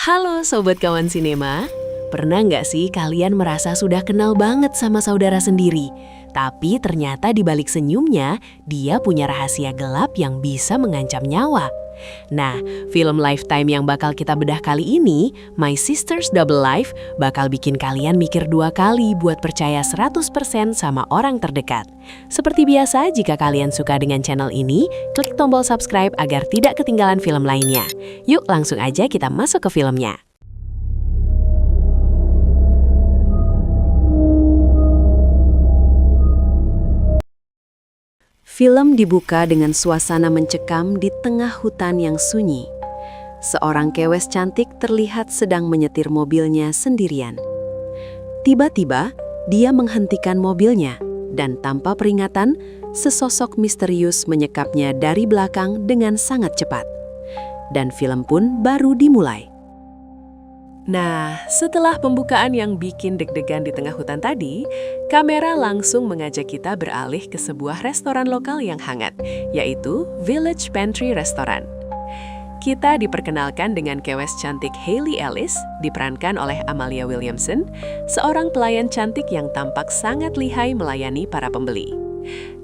Halo Sobat Kawan Sinema, pernah nggak sih kalian merasa sudah kenal banget sama saudara sendiri? Tapi ternyata di balik senyumnya, dia punya rahasia gelap yang bisa mengancam nyawa. Nah, film Lifetime yang bakal kita bedah kali ini, My Sister's Double Life, bakal bikin kalian mikir dua kali buat percaya 100% sama orang terdekat. Seperti biasa, jika kalian suka dengan channel ini, klik tombol subscribe agar tidak ketinggalan film lainnya. Yuk langsung aja kita masuk ke filmnya. Film dibuka dengan suasana mencekam di tengah hutan yang sunyi. Seorang kewes cantik terlihat sedang menyetir mobilnya sendirian. Tiba-tiba, dia menghentikan mobilnya, dan tanpa peringatan, sesosok misterius menyekapnya dari belakang dengan sangat cepat. Dan film pun baru dimulai. Nah, setelah pembukaan yang bikin deg-degan di tengah hutan tadi, kamera langsung mengajak kita beralih ke sebuah restoran lokal yang hangat, yaitu Village Pantry Restaurant. Kita diperkenalkan dengan kewes cantik Hayley Ellis, diperankan oleh Amalia Williamson, seorang pelayan cantik yang tampak sangat lihai melayani para pembeli.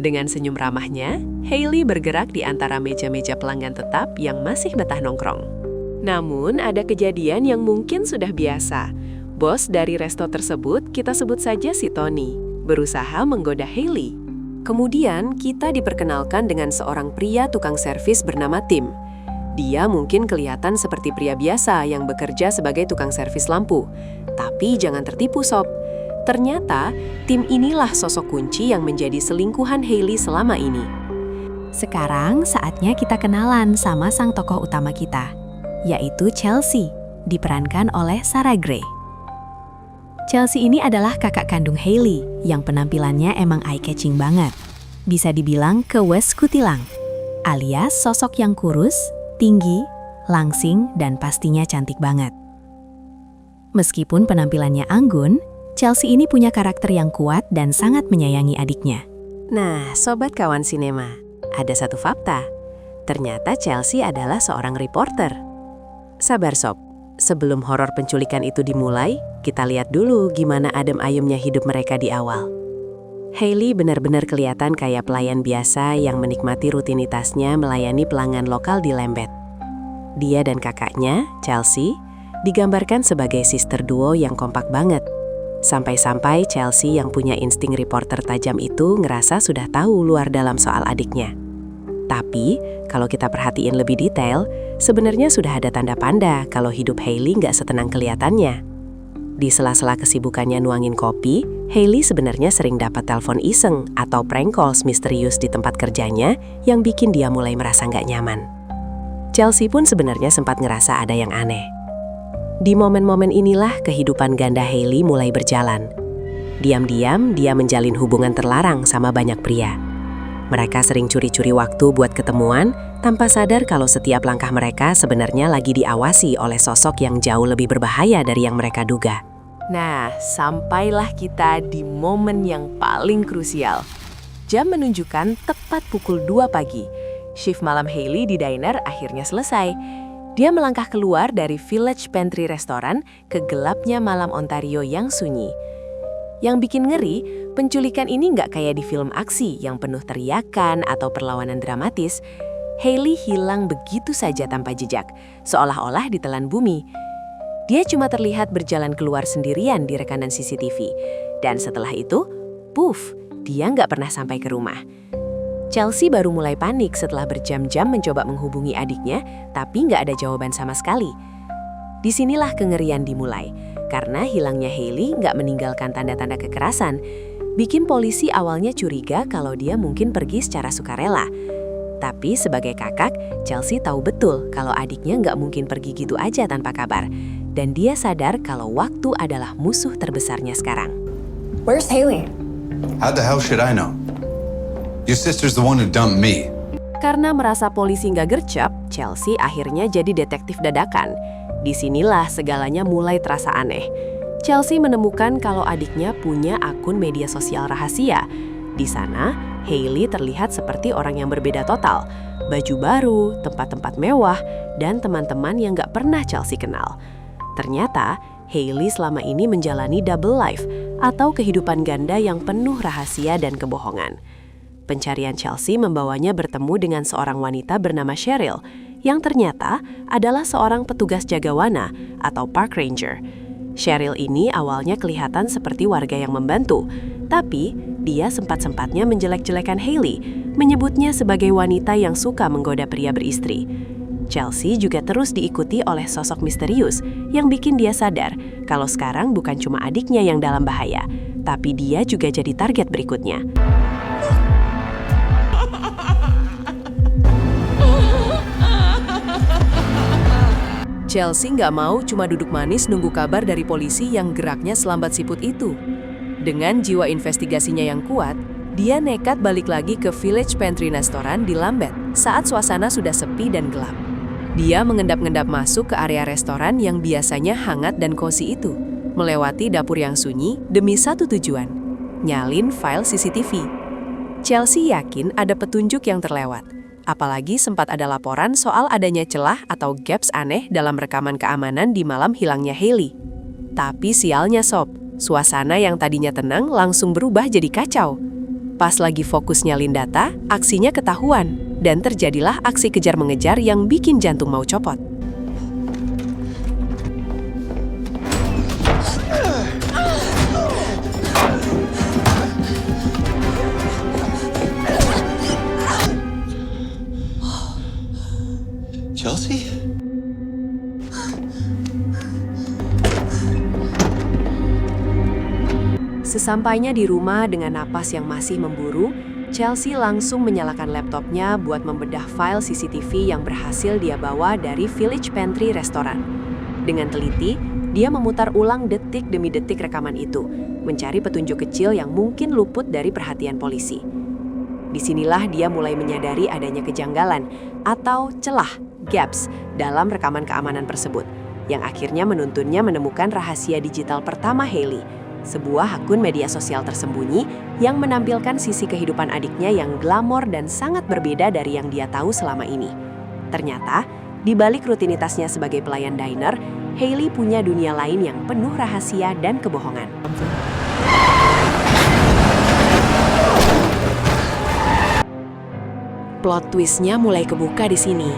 Dengan senyum ramahnya, Hayley bergerak di antara meja-meja pelanggan tetap yang masih betah nongkrong. Namun, ada kejadian yang mungkin sudah biasa. Bos dari resto tersebut, kita sebut saja si Tony, berusaha menggoda Hayley. Kemudian, kita diperkenalkan dengan seorang pria tukang servis bernama Tim. Dia mungkin kelihatan seperti pria biasa yang bekerja sebagai tukang servis lampu. Tapi jangan tertipu, Sob. Ternyata, Tim inilah sosok kunci yang menjadi selingkuhan Hayley selama ini. Sekarang saatnya kita kenalan sama sang tokoh utama kita, yaitu Chelsea, diperankan oleh Sarah Gray. Chelsea ini adalah kakak kandung Hayley yang penampilannya emang eye-catching banget. Bisa dibilang kewes kutilang, alias sosok yang kurus, tinggi, langsing, dan pastinya cantik banget. Meskipun penampilannya anggun, Chelsea ini punya karakter yang kuat dan sangat menyayangi adiknya. Nah, Sobat Kawan Sinema, ada satu fakta. Ternyata Chelsea adalah seorang reporter. Sabar Sob, sebelum horor penculikan itu dimulai, kita lihat dulu gimana adem ayemnya hidup mereka di awal. Hayley benar-benar kelihatan kayak pelayan biasa yang menikmati rutinitasnya melayani pelanggan lokal di Lambeth. Dia dan kakaknya, Chelsea, digambarkan sebagai sister duo yang kompak banget. Sampai-sampai Chelsea yang punya insting reporter tajam itu ngerasa sudah tahu luar dalam soal adiknya. Tapi, kalau kita perhatiin lebih detail, sebenarnya sudah ada tanda-tanda kalau hidup Hayley nggak setenang kelihatannya. Di sela-sela kesibukannya nuangin kopi, Hayley sebenarnya sering dapat telepon iseng atau prank calls misterius di tempat kerjanya yang bikin dia mulai merasa nggak nyaman. Chelsea pun sebenarnya sempat ngerasa ada yang aneh. Di momen-momen inilah kehidupan ganda Hayley mulai berjalan. Diam-diam, dia menjalin hubungan terlarang sama banyak pria. Mereka sering curi-curi waktu buat ketemuan, tanpa sadar kalau setiap langkah mereka sebenarnya lagi diawasi oleh sosok yang jauh lebih berbahaya dari yang mereka duga. Nah, sampailah kita di momen yang paling krusial. Jam menunjukkan tepat pukul 2 pagi. Shift malam Hayley di diner akhirnya selesai. Dia melangkah keluar dari Village Pantry Restaurant ke gelapnya malam Ontario yang sunyi. Yang bikin ngeri, penculikan ini nggak kayak di film aksi yang penuh teriakan atau perlawanan dramatis. Hayley hilang begitu saja tanpa jejak, seolah-olah ditelan bumi. Dia cuma terlihat berjalan keluar sendirian di rekanan CCTV. Dan setelah itu, puff, dia nggak pernah sampai ke rumah. Chelsea baru mulai panik setelah berjam-jam mencoba menghubungi adiknya, tapi nggak ada jawaban sama sekali. Disinilah kengerian dimulai. Karena hilangnya Hayley nggak meninggalkan tanda-tanda kekerasan, bikin polisi awalnya curiga kalau dia mungkin pergi secara sukarela. Tapi sebagai kakak, Chelsea tahu betul kalau adiknya nggak mungkin pergi gitu aja tanpa kabar. Dan dia sadar kalau waktu adalah musuh terbesarnya sekarang. Where's Hayley? How the hell should I know? Your sister's the one who dumped me. Karena merasa polisi nggak gercep, Chelsea akhirnya jadi detektif dadakan. Disinilah segalanya mulai terasa aneh. Chelsea menemukan kalau adiknya punya akun media sosial rahasia. Di sana, Hayley terlihat seperti orang yang berbeda total. Baju baru, tempat-tempat mewah, dan teman-teman yang nggak pernah Chelsea kenal. Ternyata, Hailey selama ini menjalani double life atau kehidupan ganda yang penuh rahasia dan kebohongan. Pencarian Chelsea membawanya bertemu dengan seorang wanita bernama Cheryl yang ternyata adalah seorang petugas jagawana atau park ranger. Cheryl ini awalnya kelihatan seperti warga yang membantu, tapi dia sempat-sempatnya menjelek-jelekan Hailey, menyebutnya sebagai wanita yang suka menggoda pria beristri. Chelsea juga terus diikuti oleh sosok misterius yang bikin dia sadar kalau sekarang bukan cuma adiknya yang dalam bahaya, tapi dia juga jadi target berikutnya. Chelsea nggak mau cuma duduk manis nunggu kabar dari polisi yang geraknya selambat siput itu. Dengan jiwa investigasinya yang kuat, dia nekat balik lagi ke Village Pantry Restoran di Lambeth saat suasana sudah sepi dan gelap. Dia mengendap-endap masuk ke area restoran yang biasanya hangat dan cozy itu, melewati dapur yang sunyi demi satu tujuan, nyalin file CCTV. Chelsea yakin ada petunjuk yang terlewat, apalagi sempat ada laporan soal adanya celah atau gaps aneh dalam rekaman keamanan di malam hilangnya Hailey. Tapi sialnya sob, suasana yang tadinya tenang langsung berubah jadi kacau. Pas lagi fokus nyalin data, aksinya ketahuan, dan terjadilah aksi kejar-mengejar yang bikin jantung mau copot. Chelsea? Sesampainya di rumah dengan napas yang masih memburu, Chelsea langsung menyalakan laptopnya buat membedah file CCTV yang berhasil dia bawa dari Village Pantry Restoran. Dengan teliti, dia memutar ulang detik demi detik rekaman itu, mencari petunjuk kecil yang mungkin luput dari perhatian polisi. Disinilah dia mulai menyadari adanya kejanggalan atau celah, gaps, dalam rekaman keamanan tersebut, yang akhirnya menuntunnya menemukan rahasia digital pertama Hailey, sebuah akun media sosial tersembunyi yang menampilkan sisi kehidupan adiknya yang glamor dan sangat berbeda dari yang dia tahu selama ini. Ternyata, di balik rutinitasnya sebagai pelayan diner, Hailey punya dunia lain yang penuh rahasia dan kebohongan. Plot twist-nya mulai kebuka di sini.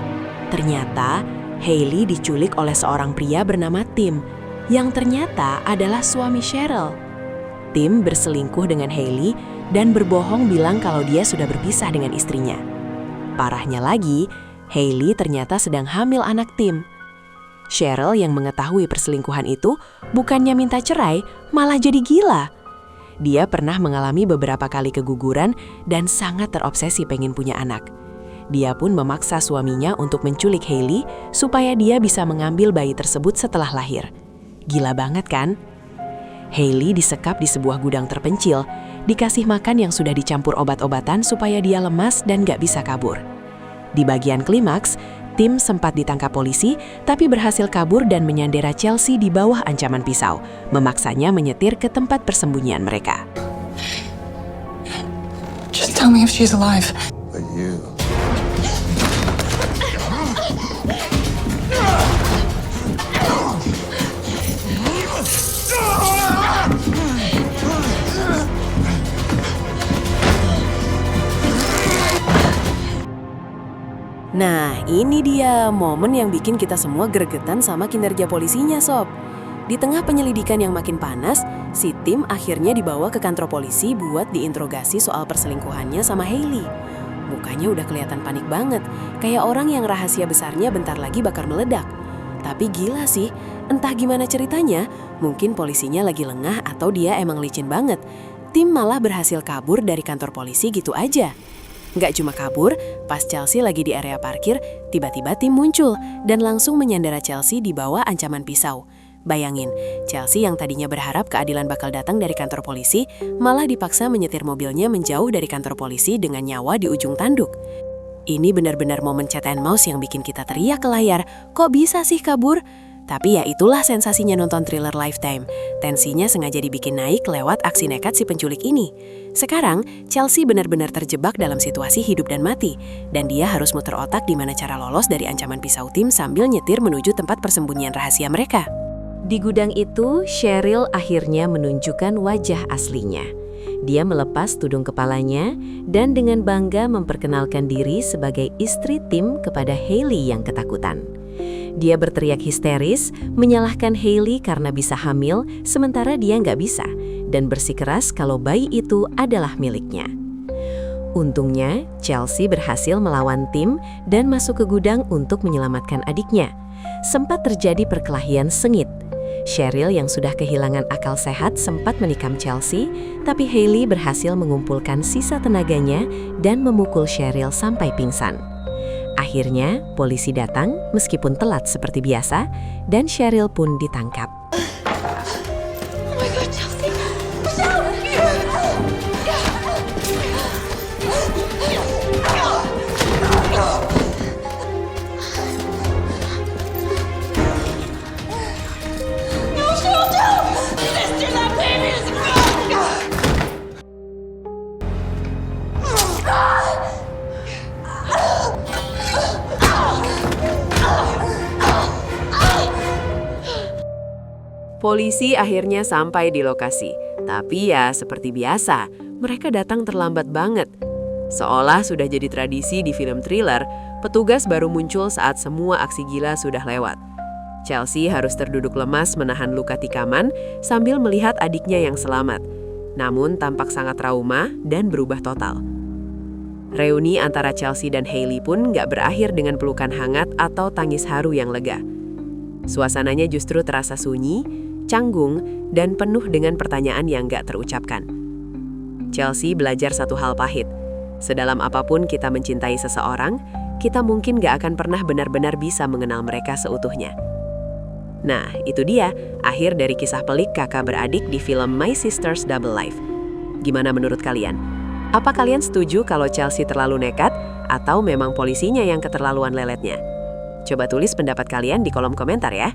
Ternyata, Hailey diculik oleh seorang pria bernama Tim, yang ternyata adalah suami Cheryl. Tim berselingkuh dengan Hailey dan berbohong bilang kalau dia sudah berpisah dengan istrinya. Parahnya lagi, Hailey ternyata sedang hamil anak Tim. Cheryl yang mengetahui perselingkuhan itu bukannya minta cerai, malah jadi gila. Dia pernah mengalami beberapa kali keguguran dan sangat terobsesi pengen punya anak. Dia pun memaksa suaminya untuk menculik Hailey supaya dia bisa mengambil bayi tersebut setelah lahir. Gila banget kan? Hailey disekap di sebuah gudang terpencil, dikasih makan yang sudah dicampur obat-obatan supaya dia lemas dan gak bisa kabur. Di bagian klimaks, Tim sempat ditangkap polisi, tapi berhasil kabur dan menyandera Chelsea di bawah ancaman pisau, memaksanya menyetir ke tempat persembunyian mereka. Just tell me if she's alive. But you... Nah, ini dia momen yang bikin kita semua gregetan sama kinerja polisinya, Sob. Di tengah penyelidikan yang makin panas, si Tim akhirnya dibawa ke kantor polisi buat diinterogasi soal perselingkuhannya sama Hailey. Mukanya udah kelihatan panik banget, kayak orang yang rahasia besarnya bentar lagi bakal meledak. Tapi gila sih, entah gimana ceritanya, mungkin polisinya lagi lengah atau dia emang licin banget. Tim malah berhasil kabur dari kantor polisi gitu aja. Nggak cuma kabur, pas Chelsea lagi di area parkir, tiba-tiba Tim muncul dan langsung menyandera Chelsea di bawah ancaman pisau. Bayangin, Chelsea yang tadinya berharap keadilan bakal datang dari kantor polisi, malah dipaksa menyetir mobilnya menjauh dari kantor polisi dengan nyawa di ujung tanduk. Ini benar-benar momen cat and mouse yang bikin kita teriak ke layar, kok bisa sih kabur? Tapi ya itulah sensasinya nonton thriller Lifetime. Tensinya sengaja dibikin naik lewat aksi nekat si penculik ini. Sekarang, Chelsea benar-benar terjebak dalam situasi hidup dan mati. Dan dia harus muter otak gimana cara lolos dari ancaman pisau Tim sambil nyetir menuju tempat persembunyian rahasia mereka. Di gudang itu, Cheryl akhirnya menunjukkan wajah aslinya. Dia melepas tudung kepalanya dan dengan bangga memperkenalkan diri sebagai istri Tim kepada Hailey yang ketakutan. Dia berteriak histeris, menyalahkan Hailey karena bisa hamil, sementara dia nggak bisa, dan bersikeras kalau bayi itu adalah miliknya. Untungnya, Chelsea berhasil melawan Tim dan masuk ke gudang untuk menyelamatkan adiknya. Sempat terjadi perkelahian sengit. Cheryl yang sudah kehilangan akal sehat sempat menikam Chelsea, tapi Hailey berhasil mengumpulkan sisa tenaganya dan memukul Cheryl sampai pingsan. Akhirnya, polisi datang meskipun telat seperti biasa, dan Cheryl pun ditangkap. Polisi akhirnya sampai di lokasi, tapi ya seperti biasa, mereka datang terlambat banget. Seolah sudah jadi tradisi di film thriller, petugas baru muncul saat semua aksi gila sudah lewat. Chelsea harus terduduk lemas menahan luka tikaman sambil melihat adiknya yang selamat, namun tampak sangat trauma dan berubah total. Reuni antara Chelsea dan Hailey pun nggak berakhir dengan pelukan hangat atau tangis haru yang lega. Suasananya justru terasa sunyi, canggung, dan penuh dengan pertanyaan yang gak terucapkan. Chelsea belajar satu hal pahit. Sedalam apapun kita mencintai seseorang, kita mungkin gak akan pernah benar-benar bisa mengenal mereka seutuhnya. Nah, itu dia akhir dari kisah pelik kakak beradik di film My Sister's Double Life. Gimana menurut kalian? Apa kalian setuju kalau Chelsea terlalu nekat, atau memang polisinya yang keterlaluan leletnya? Coba tulis pendapat kalian di kolom komentar ya.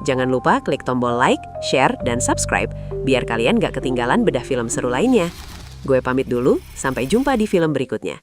Jangan lupa klik tombol like, share, dan subscribe biar kalian gak ketinggalan bedah film seru lainnya. Gue pamit dulu, sampai jumpa di film berikutnya.